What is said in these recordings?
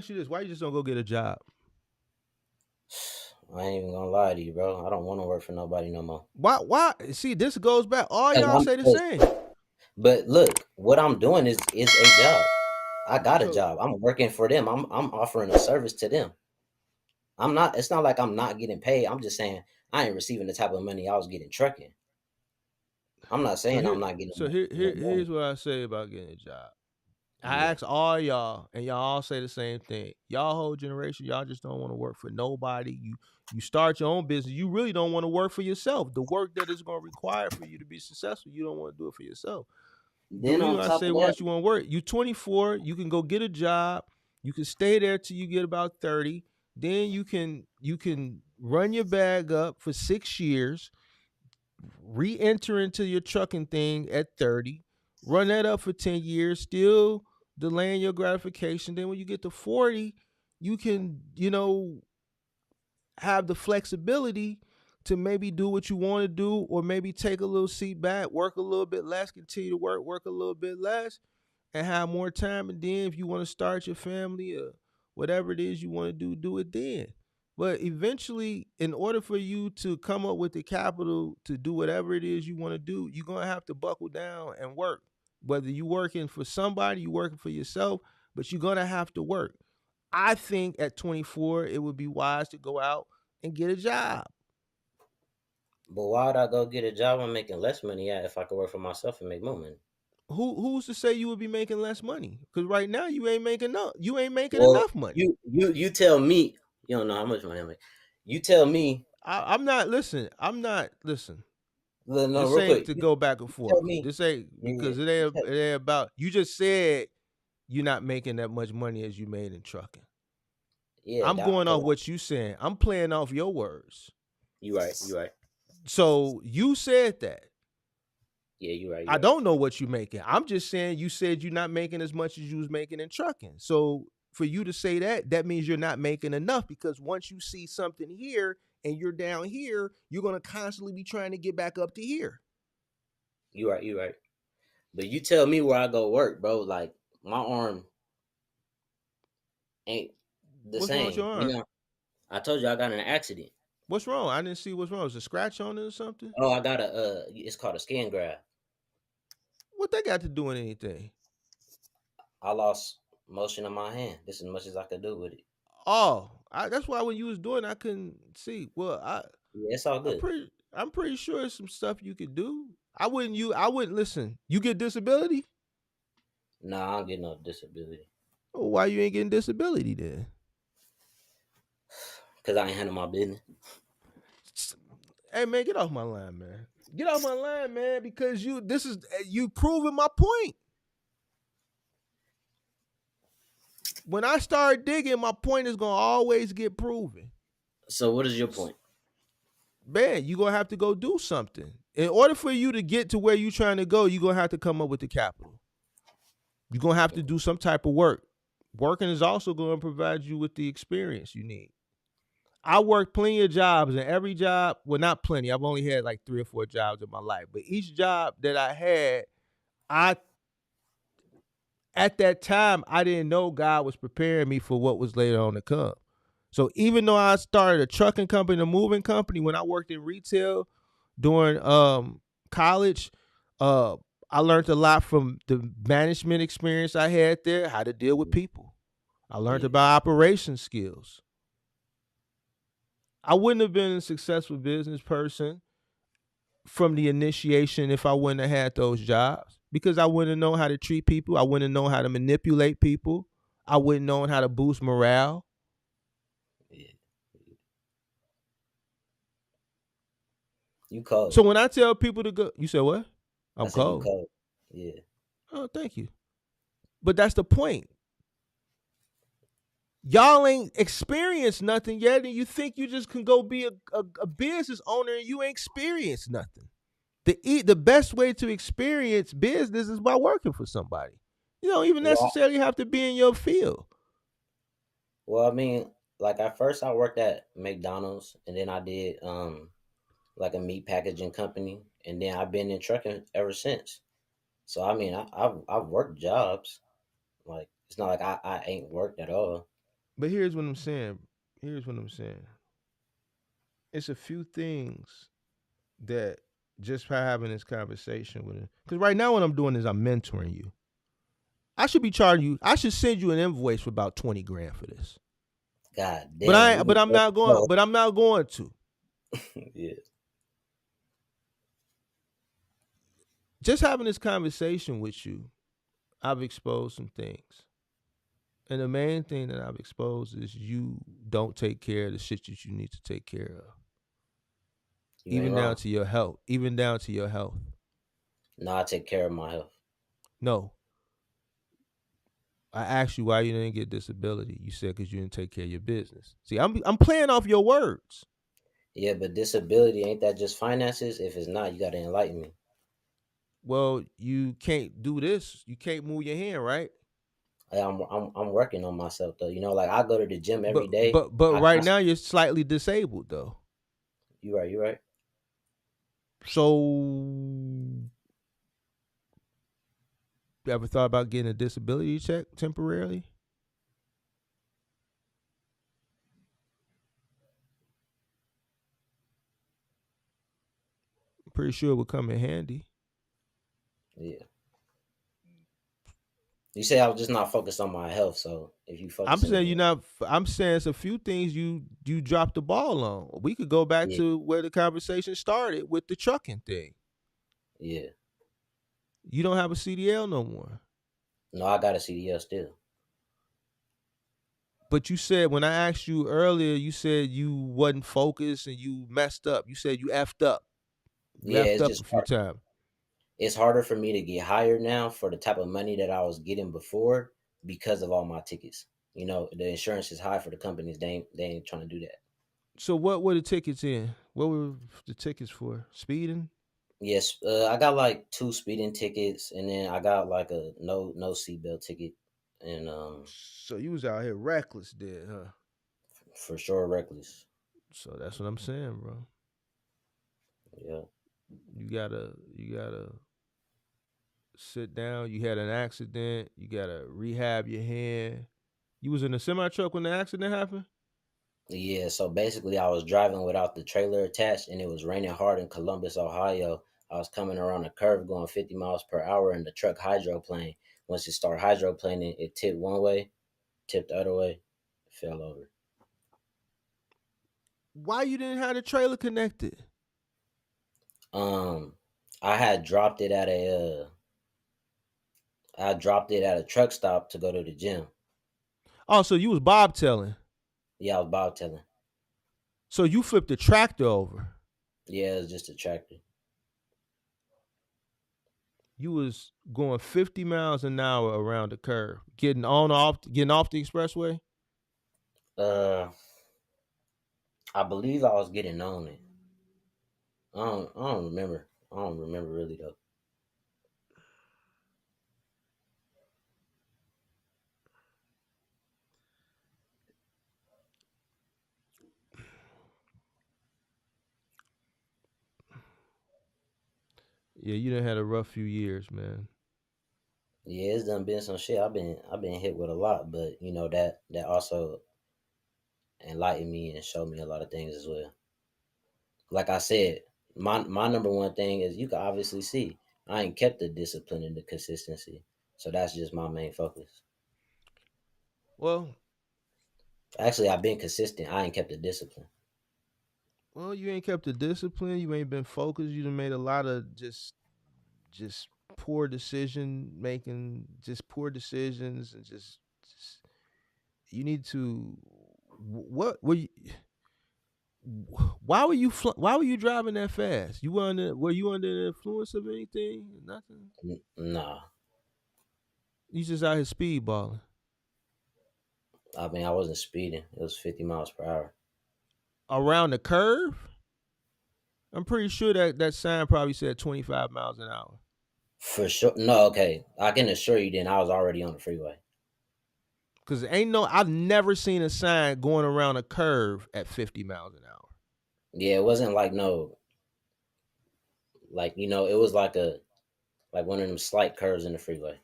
ask you this: why you just don't go get a job? I ain't even gonna lie to you, bro. I don't want to work for nobody no more. Why? Why? See, this goes back. All Cause y'all I'm, say the cause, same. but look, what I'm doing is a job. I got a So, job. I'm working for them. I'm offering a service to them. I'm not. It's not like I'm not getting paid. I'm just saying I ain't receiving the type of money I was getting trucking. I'm not so saying I'm here, not getting so here, no here, money. here's what I say about getting a job. I Yeah. ask all y'all, and y'all all say the same thing. Y'all whole generation, y'all just don't want to work for nobody. You start your own business. You really don't want to work for yourself. The work that is going to require for you to be successful, you don't want to do it for yourself. The Then reason on I top say of why that, don't you want to work, you 24, you can go get a job. You can stay there till you get about 30. Then you can run your bag up for 6 years, re-enter into your trucking thing at 30, run that up for 10 years, still delaying your gratification. Then when you get to 40, you can, have the flexibility to maybe do what you want to do, or maybe take a little seat back, work a little bit less, continue to work a little bit less, and have more time. And then if you want to start your family or whatever it is you want to do it then. But eventually, in order for you to come up with the capital to do whatever it is you want to do, you're gonna have to buckle down and work. Whether you working for somebody, you working for yourself, but you're gonna have to work. I think at 24, it would be wise to go out and get a job. but why would I go get a job I'm making less money at if I could work for myself and make more money? Who's to say you would be making less money? Because right now you ain't making enough. You ain't making Well, enough money. you tell me. You don't know how much money I make. You tell me. I'm not listen. I'm not listen. No, This real ain't quick. to You, go back and you tell forth. me. This ain't Yeah, because yeah. it ain't about. You just said you're not making that much money as you made in trucking. Yeah, I'm going off cause what you saying. I'm playing off your words. you right. You right. So you said that. Yeah, you right. You I right. don't know what you're making. I'm just saying you said you're not making as much as you was making in trucking. So for you to say that, that means you're not making enough, because once you see something here and you're down here, you're gonna constantly be trying to get back up to here. You right. You right. But you tell me where I go work, bro. Like my arm ain't the What's wrong with your same. You arm? know, I told you I got in an accident. What's wrong? I didn't see what's wrong. Is a scratch on it or something? Oh, I got a. It's called a skin graft. What that got to do with anything? I lost motion of my hand. This as much as I could do with it. Oh, that's why when you was doing, I couldn't see. Well, Yeah, it's all good. I'm pretty sure it's some stuff you could do. I wouldn't listen. You get disability? Nah, I don't get no disability Well, why you ain't getting disability then? because I ain't handle my business. Hey man, get off my line, man. Get off my line, man, because you proving my point. When I start digging, my point is gonna always get proven. So, what is your point? Man, you gonna have to go do something. In order for you to get to where you trying to go, you're gonna have to come up with the capital. You're gonna have to do some type of work. Working is also gonna provide you with the experience you need. I worked plenty of jobs, and every job, well, not plenty. I've only had like 3 or 4 jobs in my life, but each job that I had, I at that time I didn't know God was preparing me for what was later on to come. So even though I started a trucking company, a moving company, when I worked in retail during college, uh, I learned a lot from the management experience I had there, how to deal with people. I learned Yeah, about operation skills. I wouldn't have been a successful business person from the initiation if I wouldn't have had those jobs, because I wouldn't have known how to treat people. I wouldn't have known how to manipulate people. I wouldn't have known how to boost morale. yeah. You cold. So when I tell people to go, you say what? I I'm said you cold. cold. Yeah. Oh, thank you. But that's the point. Y'all ain't experienced nothing yet, and you think you just can go be a business owner and you ain't experienced nothing. The best way to experience business is by working for somebody. You don't even Well, necessarily have to be in your field. I mean, like at first I worked at McDonald's, and then I did like a meat packaging company, and then I've been in trucking ever since. So I mean, I've worked jobs. Like it's not like I ain't worked at all. But here's what I'm saying. Here's what I'm saying. It's a few things that just by having this conversation with him. Because right now, what I'm doing is I'm mentoring you. I should be charging you. I should send you an invoice for about 20 grand for this. God But damn, I. you be But I'm not going. slow. But I'm not going to. Yeah. Just having this conversation with you, I've exposed some things. And the main thing that I've exposed is you don't take care of the shit that you need to take care of. You ain't Even down wrong. to your health. Even down to your health. No, I take care of my health. No. I asked you why you didn't get disability. You said because you didn't take care of your business. See, I'm playing off your words. Yeah, but disability ain't that just finances? If it's not, you gotta enlighten me. Well, you can't do this. You can't move your hand, right? I'm working on myself though. You know, like I go to the gym every But day. but but I right now you're slightly disabled though. you right, you right. So you ever thought about getting a disability check temporarily? I'm pretty sure it would come in handy. Yeah. You say I was just not focused on my health, so if you I'm focusing saying on you're it, not. I'm saying it's a few things you dropped the ball on. We could go back yeah, to where the conversation started with the trucking thing. yeah. You don't have a CDL no more. No, I got a CDL still. But you said when I asked you earlier, you said you wasn't focused and you messed up. You said you effed up. You Yeah, effed it's up a just few hard. times. It's harder for me to get hired now for the type of money that I was getting before because of all my tickets. You know, the insurance is high for the companies. They ain't trying to do that. So what were the tickets in? What were the tickets for? Speeding? Yes, I got like two speeding tickets, and then I got like a no seatbelt ticket, and So you was out here reckless, then, huh? for sure reckless. So that's what I'm saying, bro. Yeah, You gotta sit down. You had an accident. You gotta rehab your hand. You was in a semi truck when the accident happened. yeah. So basically, I was driving without the trailer attached, and it was raining hard in Columbus, Ohio. I was coming around a curve going 50 miles per hour, and the truck hydroplaned. Once it started hydroplaning, it tipped one way, tipped the other way, fell over. Why you didn't have the trailer connected? Um, I had dropped it at a truck stop to go to the gym. Oh, so you was bobtailing. Yeah, I was bobtailing. So you flipped the tractor over. Yeah, it was just a tractor. You was going 50 miles an hour around the curve, getting off the expressway. Uh, I believe I was getting on it. I don't remember. I don't remember really though. Yeah, you done had a rough few years, man. Yeah, it's done been some shit. I've been hit with a lot, but you know that also enlightened me and showed me a lot of things as well. Like I said, my number one thing is you can obviously see I ain't kept the discipline and the consistency. So that's just my main focus. Well, Actually, I've been consistent. I ain't kept the discipline. well, you ain't kept the discipline. You ain't been focused. You done made a lot of just poor decision making, just poor decisions, and just you need to. What were you? Why were you driving that fast? Were you under the influence of anything? Nothing. Nah, You just out here speedballing I mean I wasn't speeding. It was 50 miles per hour. around the curve. I'm pretty sure that sign probably said 25 miles an hour. For sure. No, okay. I can assure you then I was already on the freeway. Cause I've never seen a sign going around a curve at 50 miles an hour. Yeah, it wasn't like no, like it was like one of them slight curves in the freeway.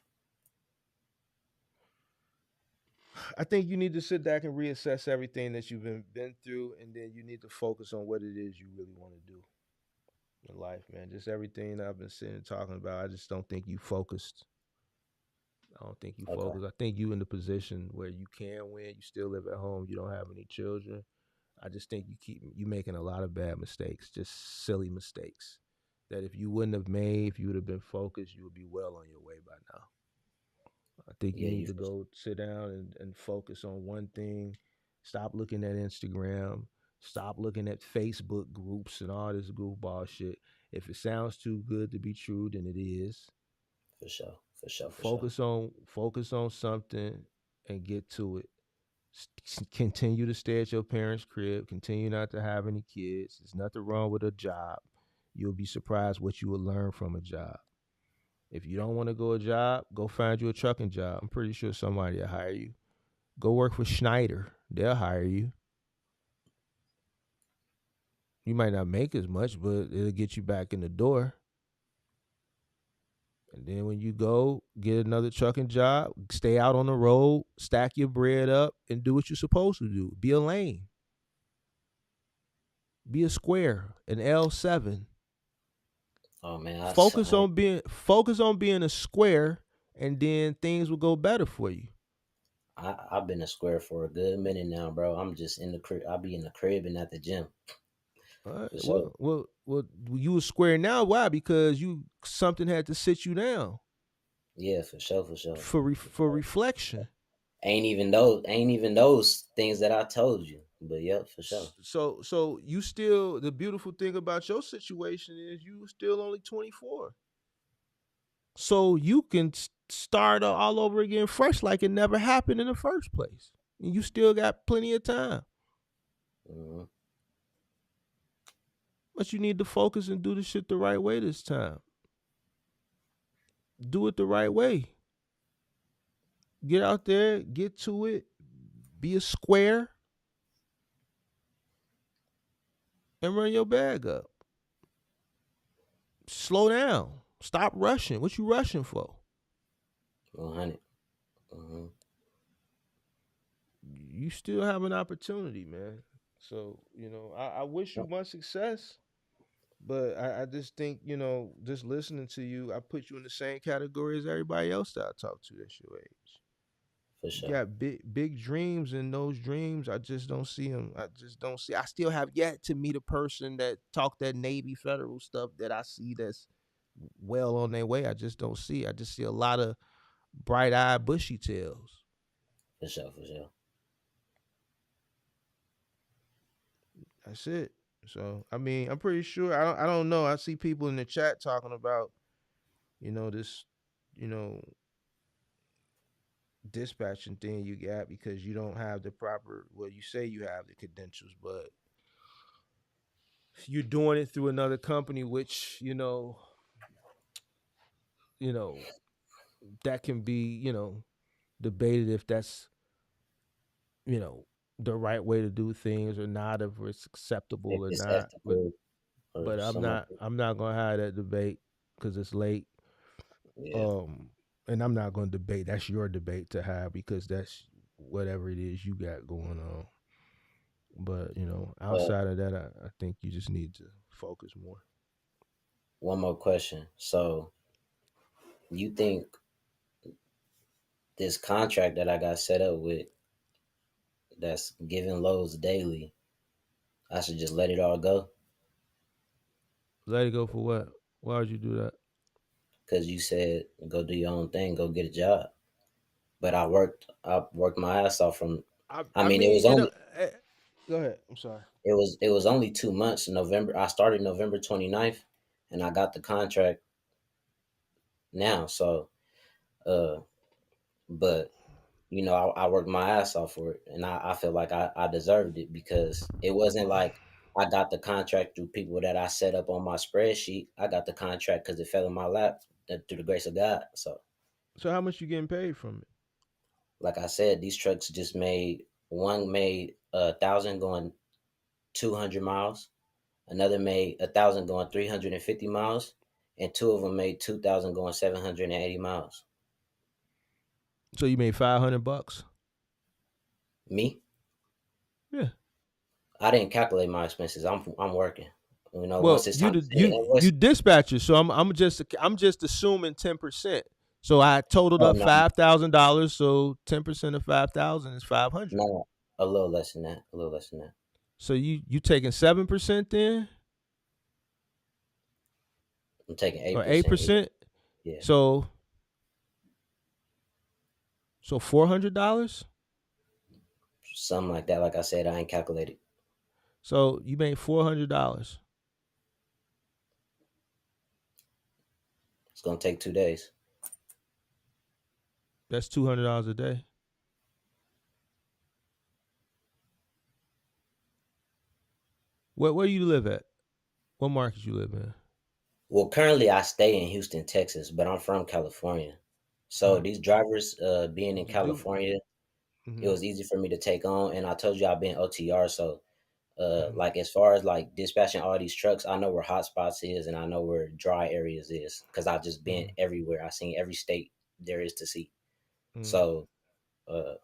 I think you need to sit back and reassess everything that you've been through, and then you need to focus on what it is you really want to do in life, man. Just everything that I've been sitting and talking about. I just don't think you focused. I don't think you Okay. focused. I think you in the position where you can win. You still live at home. You don't have any children. I just think you making a lot of bad mistakes, just silly mistakes. That if you wouldn't have made, if you would have been focused, you would be well on your way by now. I think you Yeah, need you to for go sit down and focus on one thing. Stop looking at Instagram. Stop looking at Facebook groups and all this goofball shit. If it sounds too good to be true, then it is. for sure. For sure. For sure. Focus on something and get to it. Continue to stay at your parents' crib. Continue not to have any kids. There's nothing wrong with a job. You'll be surprised what you will learn from a job. If you don't want to go a job, go find you a trucking job. I'm pretty sure somebody will hire you. Go work for Schneider. They'll hire you. You might not make as much, but it'll get you back in the door. And then when you go get another trucking job, stay out on the road, stack your bread up, and do what you're supposed to do. Be a lane. Be a square, an L7. Oh man, Focus on being a square, and then things will go better for you. I've been a square for a good minute now, bro. I'm just in the crib. I'll be in the crib and at the gym All right. for sure. Well. You a square now. Why? Because you something had to sit you down Yeah, for sure. For sure. for reflection. Ain't even those things that I told you. But yep, for sure. So you still, the beautiful thing about your situation is you still only 24. So you can start all over again fresh like it never happened in the first place. And you still got plenty of time. Hmm. But you need to focus and do the shit the right way this time. Do it the right way. Get out there, get to it, be a square, and run your bag up. Slow down. Stop rushing. What you rushing for? 100. Hmm. You still have an opportunity, man. So, I wish you much success, but I just think, just listening to you, I put you in the same category as everybody else that I talk to that's your age. For You sure. got big dreams, and those dreams, I just don't see them. I just don't see. I still have yet to meet a person that talk that Navy Federal stuff that I see that's well on their way. I just don't see. I just see a lot of bright eyed bushy tails. For sure. For sure. That's it. So I mean, I'm pretty sure. I don't know. I see people in the chat talking about this, you know dispatching thing you got because you don't have the proper. Well, you say you have the credentials, but you're doing it through another company, which you know that can be debated if that's you know the right way to do things or not, if it's If acceptable or it's not. but ethical or but i'm some of not it. i'm not gonna have that debate because it's late. Yeah. And I'm not gonna debate. That's your debate to have because that's whatever it is you got going on. But But outside of that, I think you just need to focus more. one more question. So you think this contract that I got set up with that's giving loads daily, I should just let it all go? Let it go for what? Why would you do that? Because you said go do your own thing, go get a job. But I worked my ass off from. I I I mean, it mean, was only go ahead. I'm sorry. it was only 2 months. November. I started November 29th, and I got the contract now. So, uh, but I worked my ass off for it, and I feel like I deserved it because it wasn't like I got the contract through people that I set up on my spreadsheet. I got the contract because it fell in my lap through the grace of God. So, So how much you getting paid from it? like I said, these trucks just made 1,000 going 200 miles, another made 1,000 going 350 miles, and two of them made 2,000 going 780 miles. So you made $500. Me, Yeah. I didn't calculate my expenses. I'm working. You know, Well, once it's you time to the send an you invoice. dispatcher, so I'm just assuming 10%. So I totaled Oh up no, $5,000. So 10% of 5,000 is 500. no, a little less than that. A little less than that. So you taking 7% then, I'm taking eight or eight percent. Yeah, percent? yeah, So $400. something like that. Like I said, I ain't calculated. So you made $400. It's gonna take 2 days. That's $200 a day. Where you live at? What market you live in? Well, currently I stay in Houston, Texas, but I'm from California. So Uh, these drivers, being in do. California, it Mm-hmm, was easy for me to take on. And I told you I've been OTR, so mm-hmm, like as far as like dispatching all these trucks, I know where hotspots is and I know where dry areas is because I've just been mm-hmm, everywhere. I've seen every state there is to see. mm-hmm, So uh,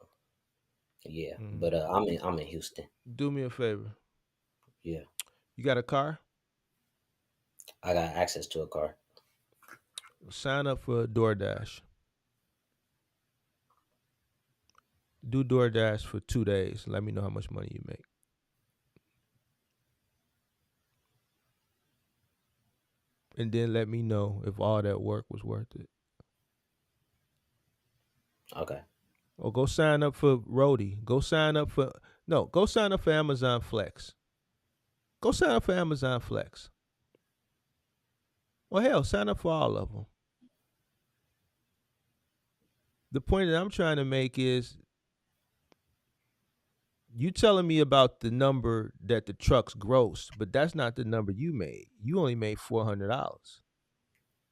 yeah, mm-hmm. but I'm in Houston. Do me a favor. Yeah, You got a car? I got access to a car. Sign up for DoorDash. Do DoorDash for 2 days. Let me know how much money you make. And then let me know if all that work was worth it. Okay, Or go sign up for Roadie. Go sign up for no. Go sign up for Amazon Flex. Go sign up for Amazon Flex. Well, hell, sign up for all of them. The point that I'm trying to make is you telling me about the number that the trucks grossed, but that's not the number you made. You only made $400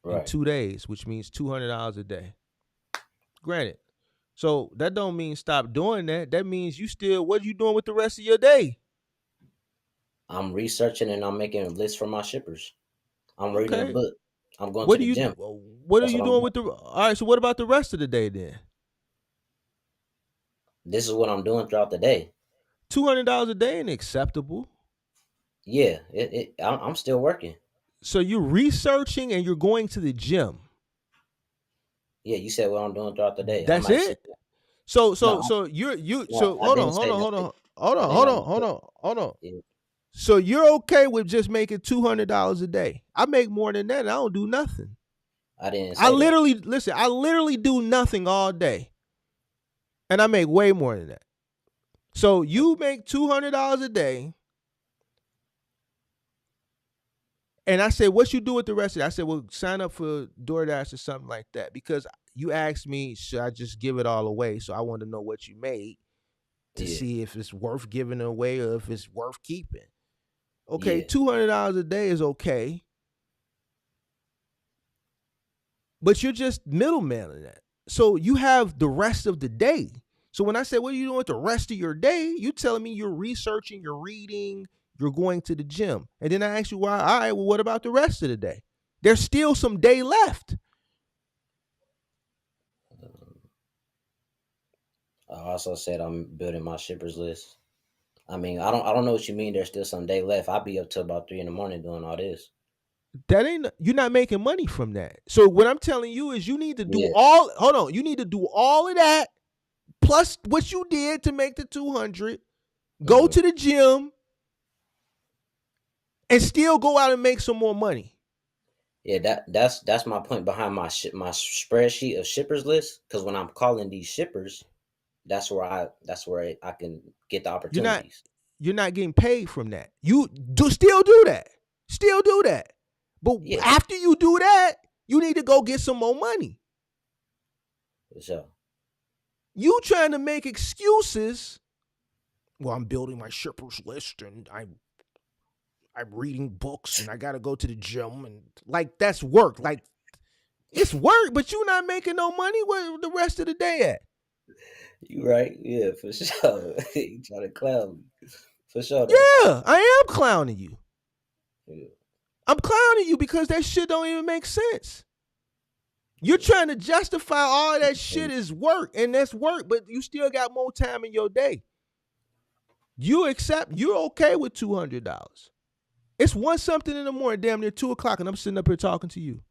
in right. 2 days, which means $200 a day. Granted, so that don't mean stop doing that. That means you still. What are you doing with the rest of your day? I'm researching and I'm making a list for my shippers. I'm reading a Okay. book. I'm going What to do the you? gym. What are That's you what I'm doing doing. with the? All right. So what about the rest of the day then? This is what I'm doing throughout the day. $200 a day ain't acceptable. Yeah, I'm still working. So you're researching and you're going to the gym. Yeah, you said what I'm doing throughout the day. I'm That's actually it. So no, so so you no, so I hold on didn't hold say on that's hold it. on hold I on didn't hold on hold understand. on hold on. Yeah, So you're okay with just making $200 a day? I make more than that. And I don't do nothing. I didn't I say that. literally listen. I literally do nothing all day, and I make way more than that. So you make $200 a day, and I said, "What you do with the rest of it?" I said, "Well, sign up for DoorDash or something like that," because you asked me, "Should I just give it all away?" So I want to know what you made to Yeah, see if it's worth giving away or if it's worth keeping. Okay, yeah, $200 a day is okay, but you're just middlemaning that. So you have the rest of the day. So when I say, what are you doing with the rest of your day? You telling me you're researching, you're reading, you're going to the gym. And then I ask you why, all right, well, what about the rest of the day? There's still some day left. I also said I'm building my shippers list. I mean, I don't know what you mean. There's still some day left. I'll be up till about 3 in the morning doing all this. That ain't you're not making money from that. So what I'm telling you is you need to do Yeah, all hold on, you need to do all of that plus what you did to make the 200, go hmm to the gym and still go out and make some more money. yeah. That's my point behind my spreadsheet of shippers list. Because when I'm calling these shippers, that's where I can get the You're not opportunities. you're not getting paid from that. You do still do that. Still do that. But Yeah, after you do that, you need to go get some more money. for sure. You trying to make excuses. Well, I'm building my shippers list and I'm reading books and I gotta go to the gym and like that's work. Like it's work, but you're not making no money. Where the rest of the day at? You right? Yeah, for sure. You try to clown me, for sure though. Yeah, I am clowning you. Yeah, I'm clowning you because that shit don't even make sense. You're trying to justify all that shit and is work, and that's work, but you still got more time in your day. You're okay with $200. It's one something in the morning, damn near 2 o'clock, and I'm sitting up here talking to you.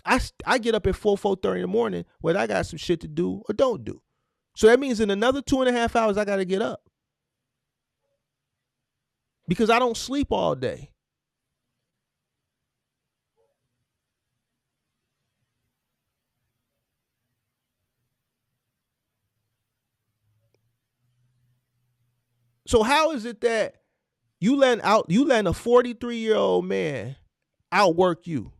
I get up at 4:30 in the morning, whether I got some shit to do or don't do. So that means in another 2.5 hours I gotta get up. Because I don't sleep all day. So how is it that you letting a 43-year-old man outwork you?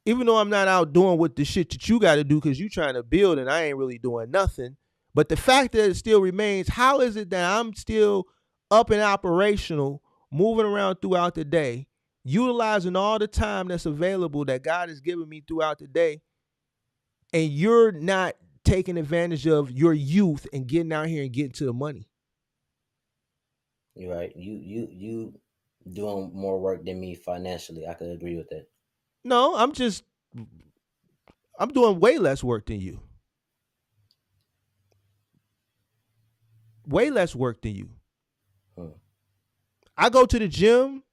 Even though I'm not out doing what the shit that you got to do because you trying to build and I ain't really doing nothing. But the fact that it still remains, how is it that I'm still up and operational, moving around throughout the day, utilizing all the time that's available that God has given me throughout the day, and you're not taking advantage of your youth and getting out here and getting to the money? You're right. You doing more work than me financially. I could agree with that. No, I'm doing way less work than you. Way less work than you. Hmm. I go to the gym.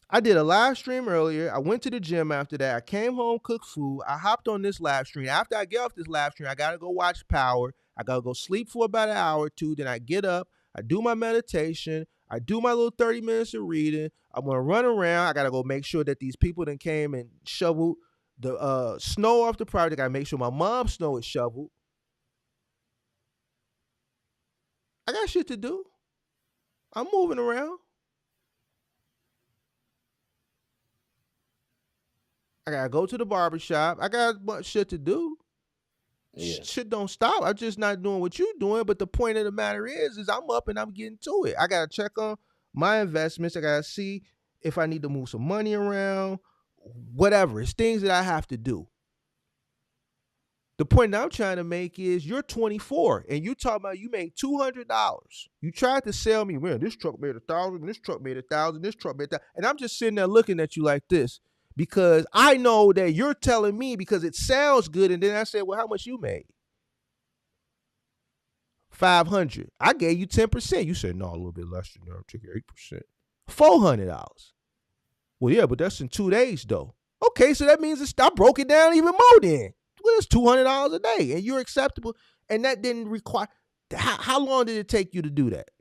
I did a live stream earlier. I went to the gym after that. I came home, cooked food. I hopped on this live stream. After I get off this live stream, I gotta go watch Power. I gotta go sleep for about an hour or two. Then I get up. I do my meditation. I do my little 30 minutes of reading. I'm gonna run around. I gotta go make sure that these people that came and shoveled the snow off the property. I gotta make sure my mom's snow is shoveled. I got shit to do. I'm moving around. I gotta go to the barbershop. I got much shit to do. Yeah. Shit don't stop. I'm just not doing what you doing. But the point of the matter is I'm up and I'm getting to it. I gotta check on my investments. I gotta see if I need to move some money around. Whatever. It's things that I have to do. The point that I'm trying to make is you're 24 and you talking about you make $200. You tried to sell me, man, this truck made 1,000, this truck made 1,000, this truck made 1,000. And I'm just sitting there looking at you like this because I know that you're telling me because it sounds good. And then I said, well, how much you made? 500. I gave you 10%. You said, no, a little bit less than that. I'll take 8%. $400. Well, yeah, but that's in 2 days though. Okay, so that means I broke it down even more then. Well, it's $200 a day and you're acceptable. And that didn't require, how long did it take you to do that?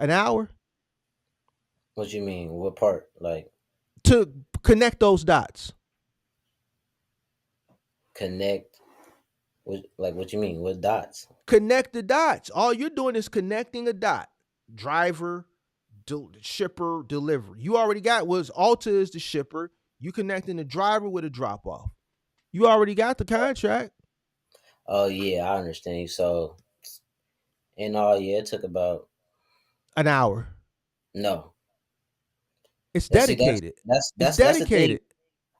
An hour? What you mean? What part? Like To connect those dots. connect? What you mean? What dots? Connect the dots. All you're doing is connecting a dot. Driver, shipper, delivery. You already got was Alta is the shipper. You connecting the driver with a drop off. You already got the contract. Oh yeah, I understand you. So in all, yeah, it took about An hour. no. It's And see, that's dedicated. that's It's that's that's the thing. dedicated.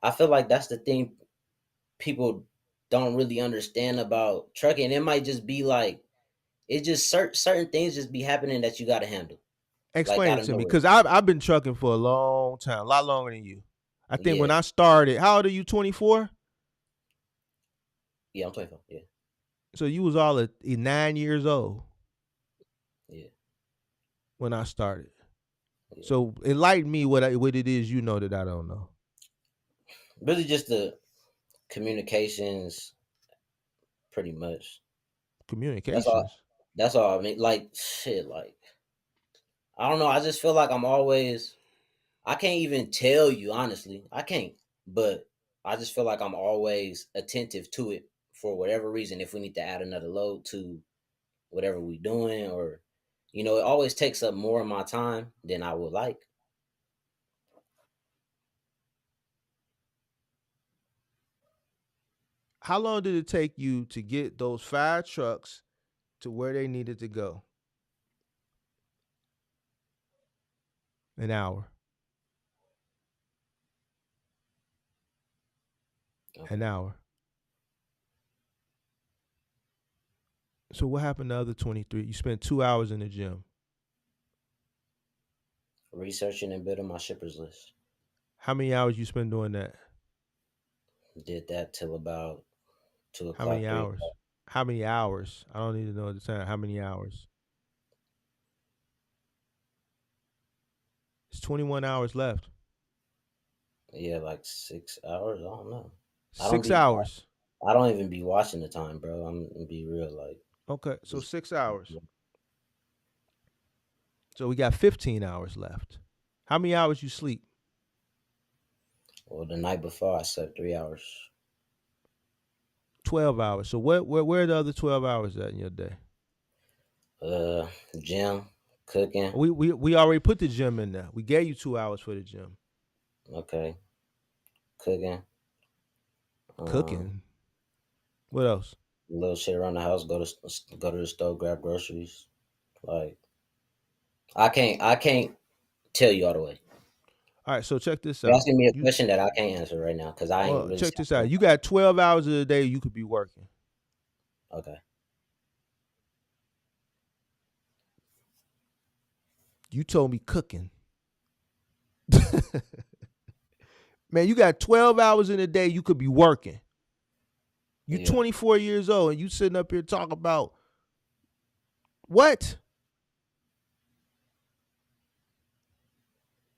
I feel like that's the thing people don't really understand about trucking. It might just be like it just certain things just be happening that you got to handle like Explain out it of to me, nowhere. because I've been trucking for a long time, a lot longer than you. I think when Yeah, I started, how old are you? 24. yeah, I'm 24. Yeah, So you was all at 9 years old yeah, when I started. yeah. So enlighten me what it is you know that I don't know. Really, just the communications, pretty much. That's all. Communications. That's all. I mean, like shit. Like I don't know. I just feel like I'm always. I can't even tell you honestly. I can't. But I just feel like I'm always attentive to it for whatever reason. If we need to add another load to whatever we doing, or it always takes up more of my time than I would like. How long did it take you to get those 5 trucks to where they needed to go? An hour. An Okay. hour. So what happened the other 23? You spent 2 hours in the gym. Researching and building my shippers list. How many hours you spend doing that? Did that till about two How many o'clock, 3 hours? o'clock. How many hours? I don't need to know the time. How many hours? It's 21 hours left. Yeah, like 6 hours. I don't know. I don't Six be. hours. I don't even be watching the time, bro. I'm gonna be real. Like, Okay, so just 6 hours. So we got 15 hours left. How many hours you sleep? well, the night before I slept 3 hours. 12 hours. So where are the other 12 hours at in your day? Uh, Gym, cooking. We already put the gym in there. We gave you 2 hours for the gym. Okay, cooking. Um, Cooking. What else? little shit around the house. Go to the store, grab groceries. Like, I can't tell you all the way. All right, so check this You're out. asking me a You question that I can't answer right now because I ain't well, really check sat this there. out. You got 12 hours of the day you could be working. Okay. You told me cooking. Man, you got 12 hours in a day you could be working. You Yeah. 24 years old and you sitting up here talking about what?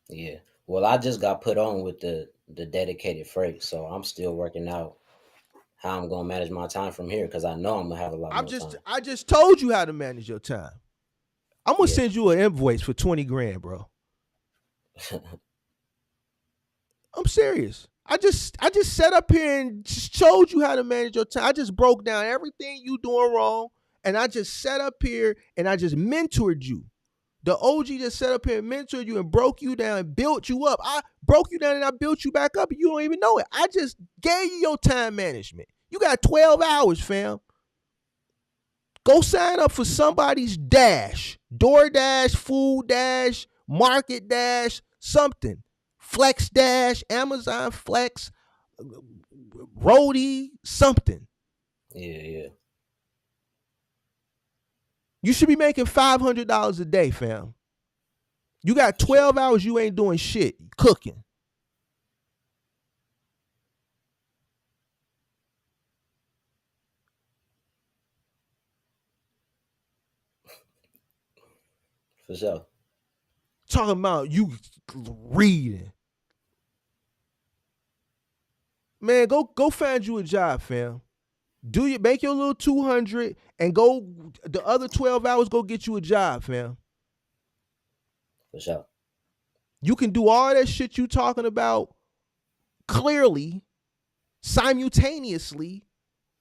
Yeah. Well, I just got put on with the dedicated freight, so I'm still working out how I'm gonna manage my time from here because I know I'm gonna have a lot more time. I just told you how to manage your time. I'm gonna Yeah. send you an invoice for 20 grand, bro. I'm serious. I just sat up here and just showed you how to manage your time. I just broke down everything you doing wrong, and I just sat up here and I just mentored you. The OG just sat up here and mentored you and broke you down and built you up. I broke you down and I built you back up, and you don't even know it. I just gave you your time management. You got 12 hours, fam. Go sign up for somebody's Dash, DoorDash, Food Dash, Market Dash, something. Flex Dash, Amazon Flex, Roadie, something. Yeah, yeah, You should be making $500 a day, fam. You got for sure, 12 hours, you ain't doing shit, cooking. for sure. Talking about you reading. Man, go find you a job, fam. Do you make your little 200 and go the other 12 hours go get you a job, fam. For sure. You can do all that shit you talking about clearly, simultaneously,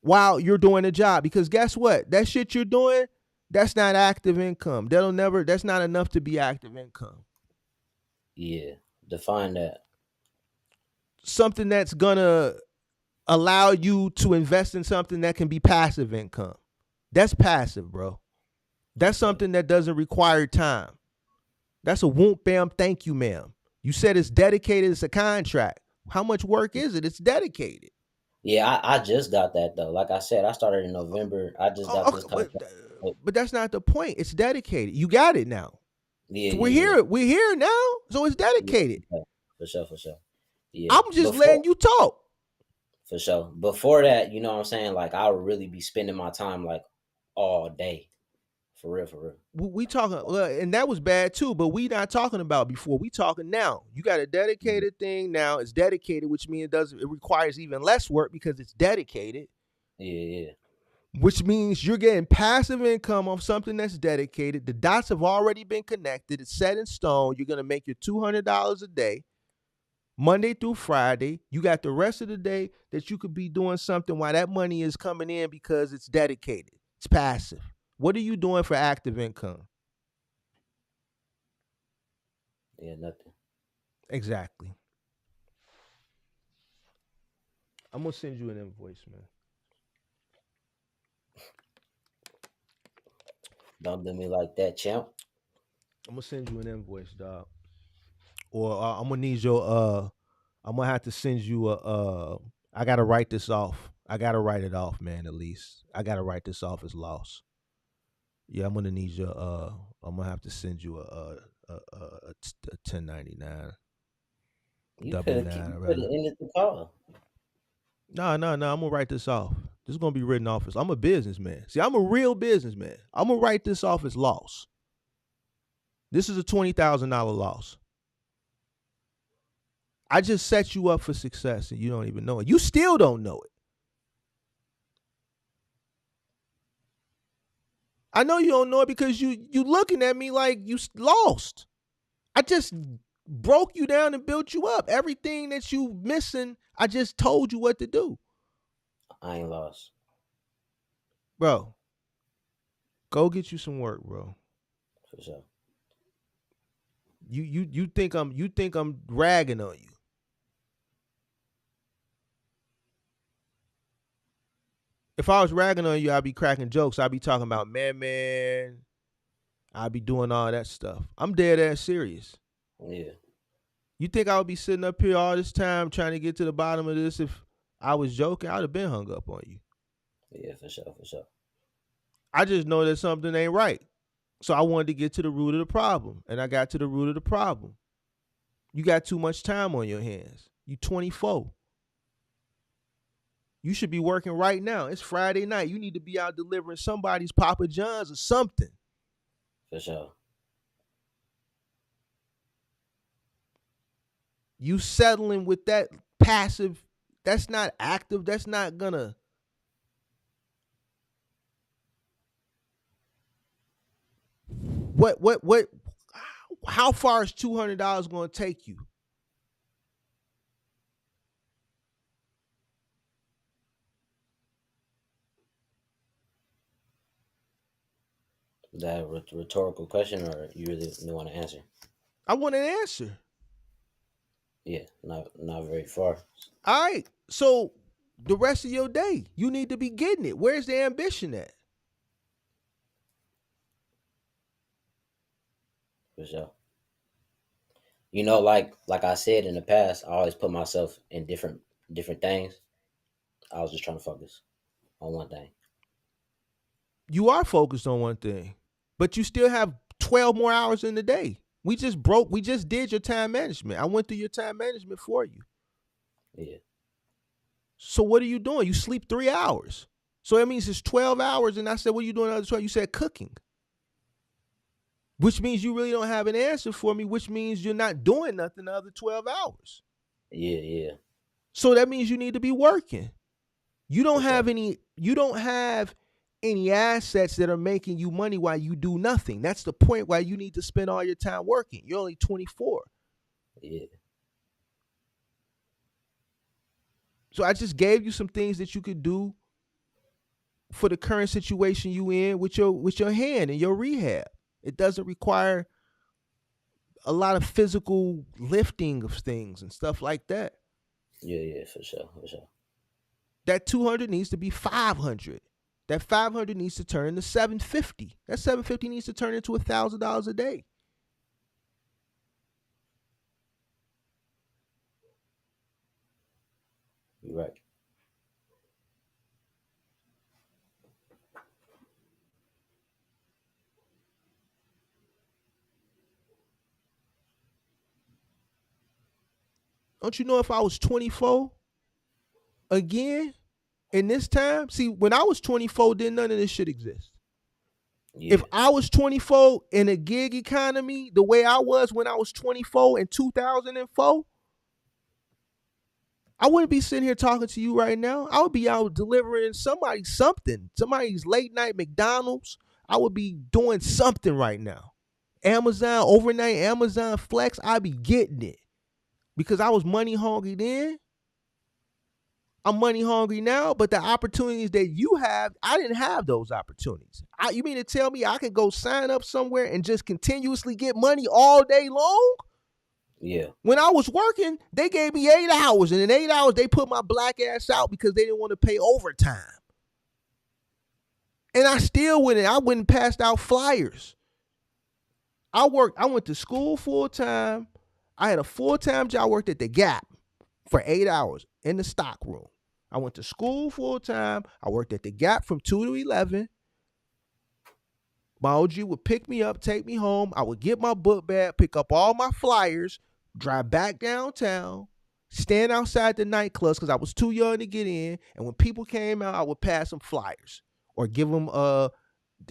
while you're doing a job. Because guess what? That shit you're doing, that's not active income. That's not enough to be active income. Yeah. Define that. Something that's gonna allow you to invest in something that can be passive income. That's passive, bro. That's Okay. something that doesn't require time. That's a whoop bam, thank you, ma'am. You said it's dedicated, it's a contract. How much work is it? It's dedicated. Yeah, I just got that though. Like I said, I started in November. I just got Oh, this okay, but contract. Oh, but that's not the point. It's dedicated. You got it now. yeah, So we're yeah, yeah. here. We're here now. So it's Yeah, dedicated. for sure, for sure. Yeah. I'm just Before letting you talk. For sure. Before that, you know what I'm saying? Like I would really be spending my time like all day. For real, for real. We talking, well, and that was bad too. But we not talking about before. We talking now. You got a Mhm. dedicated thing now. It's dedicated, which means it requires even less work because it's dedicated. Yeah, yeah. Which means you're getting passive income off something that's dedicated. The dots have already been connected. It's set in stone. You're gonna make your $200 a day, Monday through Friday. You got the rest of the day that you could be doing something while that money is coming in because it's dedicated. It's passive. What are you doing for active income? Yeah, nothing. Exactly. I'm gonna send you an invoice, man. Don't do me like that, champ. I'm gonna send you an invoice, dog. Or I'm gonna need your I'm gonna have to send you a I gotta write this off. I gotta write it off, man, at least. I gotta write this off as loss. Yeah, I'm gonna need your I'm gonna have to send you a 1099 You W could you nine could rather. have ended the call. No, I'm gonna write this off. This is gonna be written off as I'm a businessman. See, I'm a real businessman. I'm gonna write this off as loss. This is a $20,000 loss. I just set you up for success and you don't even know it. You still don't know it. I know you don't know it because you looking at me like you lost. I just broke you down and built you up. Everything that you missing, I just told you what to do. I ain't lost. Bro, go get you some work, bro. For sure. You think I'm ragging on you. If I was ragging on you, I'd be cracking jokes. I'd be talking about man. I'd be doing all that stuff. I'm dead ass serious. Yeah. You think I would be sitting up here all this time trying to get to the bottom of this if I was joking? I'd have been hung up on you. Yeah, for sure. I just know that something ain't right. So I wanted to get to the root of the problem. And I got to the root of the problem. You got too much time on your hands. You 24. You should be working right now. It's Friday night. You need to be out delivering somebody's Papa John's or something. For sure. You settling with that passive, that's not active, that's not gonna. What, how far is $200 gonna take you? That rhetorical question, or you really want to answer? I want an answer. Yeah, not very far. All right. So the rest of your day, you need to be getting it. Where's the ambition at? For sure. You know, like I said in the past, I always put myself in different things. I was just trying to focus on one thing. You are focused on one thing, but you still have 12 more hours in the day. We just did your time management. I went through your time management for you. Yeah. So what are you doing? You sleep 3 hours. So that means it's 12 hours. And I said, what are you doing the other 12? You said cooking. Which means you really don't have an answer for me, which means you're not doing nothing the other 12 hours. Yeah. So that means you need to be working. You don't have any assets that are making you money while you do nothing. That's the point why you need to spend all your time working. You're only 24. Yeah. So I just gave you some things that you could do for the current situation you in with your hand and your rehab. It doesn't require a lot of physical lifting of things and stuff like that. Yeah, for sure. That 200 needs to be 500. That 500 needs to turn into 750. That 750 needs to turn into $1,000 a day. You're right. Don't you know if I was 24 again in this time? See, when I was 24, then none of this shit exist. Yeah. If I was 24 in a gig economy the way I was when I was 24 in 2004, I wouldn't be sitting here talking to you right now. I would be out delivering somebody's late night McDonald's. I would be doing something right now. Amazon, overnight Amazon Flex, I'd be getting it. Because I was money hungry then. I'm money hungry now, but the opportunities that you have, I didn't have those opportunities. You mean to tell me I can go sign up somewhere and just continuously get money all day long? Yeah. When I was working, they gave me 8 hours, and in 8 hours, they put my black ass out because they didn't want to pay overtime. And I still went in. I went and passed out flyers. I went to school full time. I had a full-time job. I worked at the Gap for 8 hours in the stock room. I went to school full-time. I worked at the Gap from 2 to 11. My OG would pick me up, take me home. I would get my book bag, pick up all my flyers, drive back downtown, stand outside the nightclubs because I was too young to get in. And when people came out, I would pass them flyers or give them the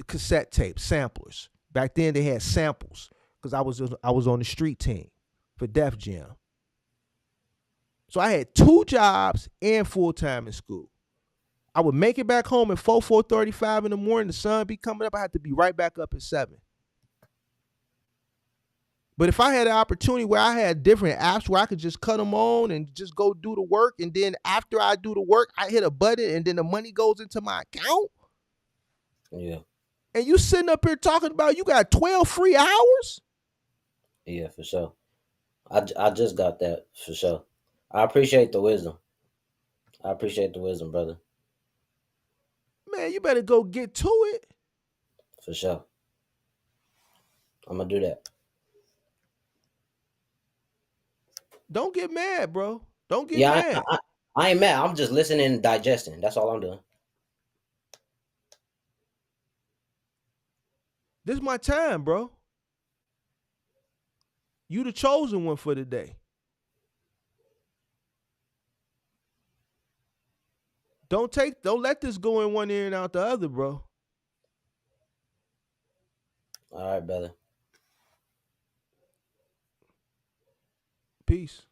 cassette tape samplers. Back then they had samples because I was on the street team for Def Jam. So I had 2 jobs and full time in school. I would make it back home at 4:35 in the morning. The sun be coming up. I had to be right back up at 7. But if I had an opportunity where I had different apps where I could just cut them on and just go do the work, and then after I do the work, I hit a button and then the money goes into my account. Yeah. And you sitting up here talking about you got 12 free hours? Yeah, for sure. I just got that for sure. I appreciate the wisdom. I appreciate the wisdom, brother. Man, you better go get to it. For sure. I'm gonna do that. Don't get mad, bro. Don't get Yeah, mad. I ain't mad. I'm just listening and digesting. That's all I'm doing. This is my time, bro. You the chosen one for the day. Don't let this go in one ear and out the other, bro. All right, brother. Peace.